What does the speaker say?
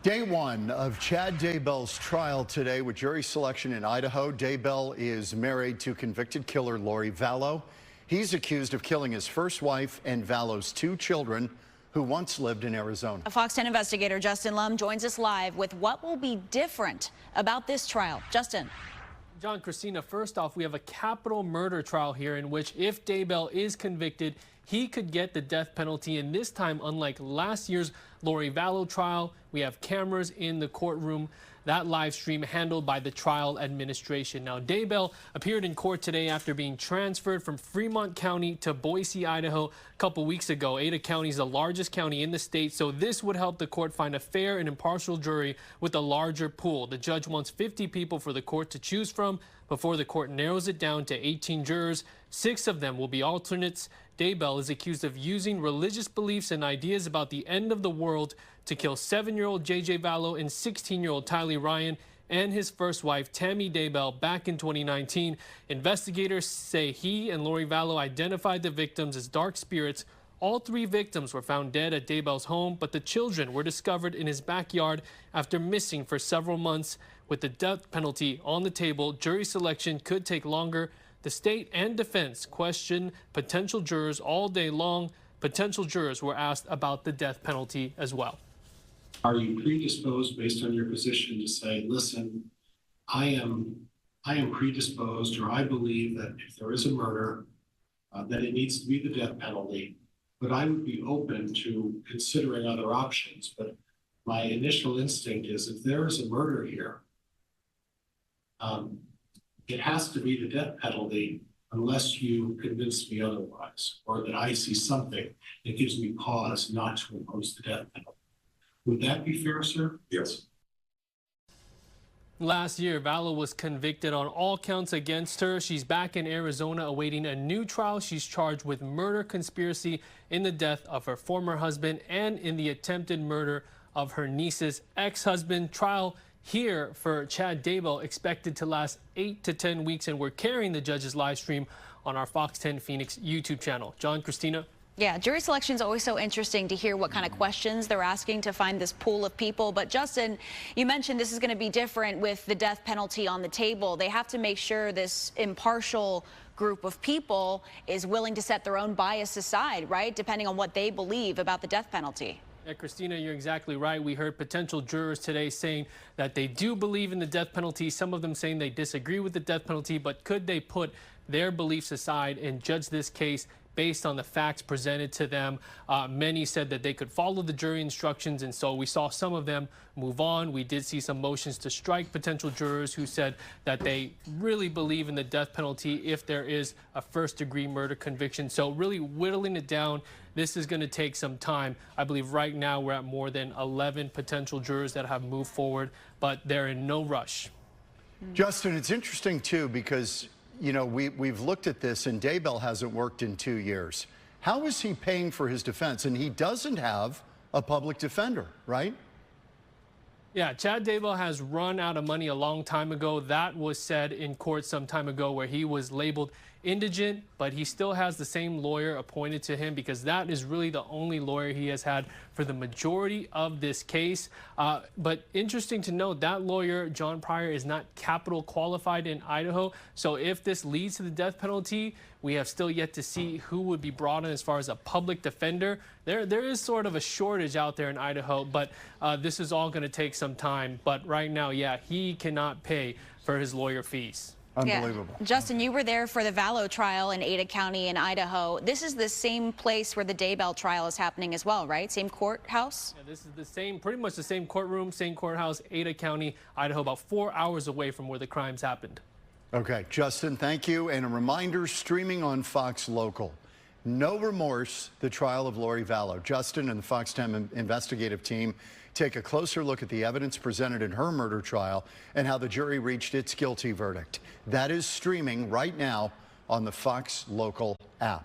Day one of Chad Daybell's trial today with jury selection in Idaho. Daybell is married to convicted killer Lori Vallow. He's accused of killing his first wife and Vallow's 2 children who once lived in Arizona. Fox 10 investigator Justin Lum joins us live with what will be different about this trial. Justin. John, Christina, first off, we have a capital murder trial here in which if Daybell is convicted, he could get the death penalty. And this time, unlike last year's Lori Vallow trial, we have cameras in the courtroom. That live stream handled by the trial administration. Now, Daybell appeared in court today after being transferred from Fremont County to Boise, Idaho, a couple weeks ago. Ada County is the largest county in the state, so this would help the court find a fair and impartial jury with a larger pool. The judge wants 50 people for the court to choose from before the court narrows it down to 18 jurors. 6 of them will be alternates. Daybell is accused of using religious beliefs and ideas about the end of the world to kill 7-year-old J.J. Vallow and 16-year-old Tylee Ryan and his first wife, Tammy Daybell, back in 2019. Investigators say he and Lori Vallow identified the victims as dark spirits. All 3 victims were found dead at Daybell's home, but the children were discovered in his backyard after missing for several months. With the death penalty on the table, jury selection could take longer. The state and defense questioned potential jurors all day long. Potential jurors were asked about the death penalty as well. Are you predisposed based on your position to say, listen, I am predisposed, or I believe that if there is a murder, that it needs to be the death penalty, but I would be open to considering other options. But my initial instinct is if there is a murder here, it has to be the death penalty unless you convince me otherwise, or that I see something that gives me pause not to impose the death penalty. Would that be fair, sir? Yes. Last year, Vallow was convicted on all counts against her. She's back in Arizona awaiting a new trial. She's charged with murder conspiracy in the death of her former husband and in the attempted murder of her niece's ex-husband. Trial here for Chad Daybell expected to last 8 to 10 weeks, and we're carrying the judge's live stream on our Fox 10 Phoenix YouTube channel. John, Christina? Yeah, jury selection is always so interesting to hear what kind of questions they're asking to find this pool of people. But Justin, you mentioned this is going to be different with the death penalty on the table. They have to make sure this impartial group of people is willing to set their own bias aside, right? Depending on what they believe about the death penalty. Yeah, Christina, you're exactly right. We heard potential jurors today saying that they do believe in the death penalty. Some of them saying they disagree with the death penalty, but could they put their beliefs aside and judge this case based on the facts presented to them? Many said that they could follow the jury instructions, and so we saw some of them move on. We did see some motions to strike potential jurors who said that they really believe in the death penalty if there is a first-degree murder conviction. So really whittling it down, this is going to take some time. I believe right now we're at more than 11 potential jurors that have moved forward, but they're in no rush. Justin, it's interesting, too, because you know, we've looked at this, and Daybell hasn't worked in 2 years. How is he paying for his defense? And he doesn't have a public defender, right? Yeah, Chad Daybell has run out of money a long time ago. That was said in court some time ago, where he was labeled indigent, but he still has the same lawyer appointed to him because that is really the only lawyer he has had for the majority of this case. But interesting to note, that lawyer, John Pryor, is not capital qualified in Idaho. So if this leads to the death penalty, we have still yet to see who would be brought in as far as a public defender. There is sort of a shortage out there in Idaho, but this is all going to take some time. But right now, yeah, he cannot pay for his lawyer fees. Unbelievable. Yeah. Justin, you were there for the Vallow trial in Ada County in Idaho. This is the same place where the Daybell trial is happening as well, right? Same courthouse? Yeah, this is the same, pretty much the same courtroom, same courthouse, Ada County, Idaho, about 4 hours away from where the crimes happened. Okay, Justin, thank you. And a reminder, streaming on Fox Local. No Remorse, the trial of Lori Vallow. Justin and the Fox 10 investigative team take a closer look at the evidence presented in her murder trial and how the jury reached its guilty verdict. That is streaming right now on the Fox Local app.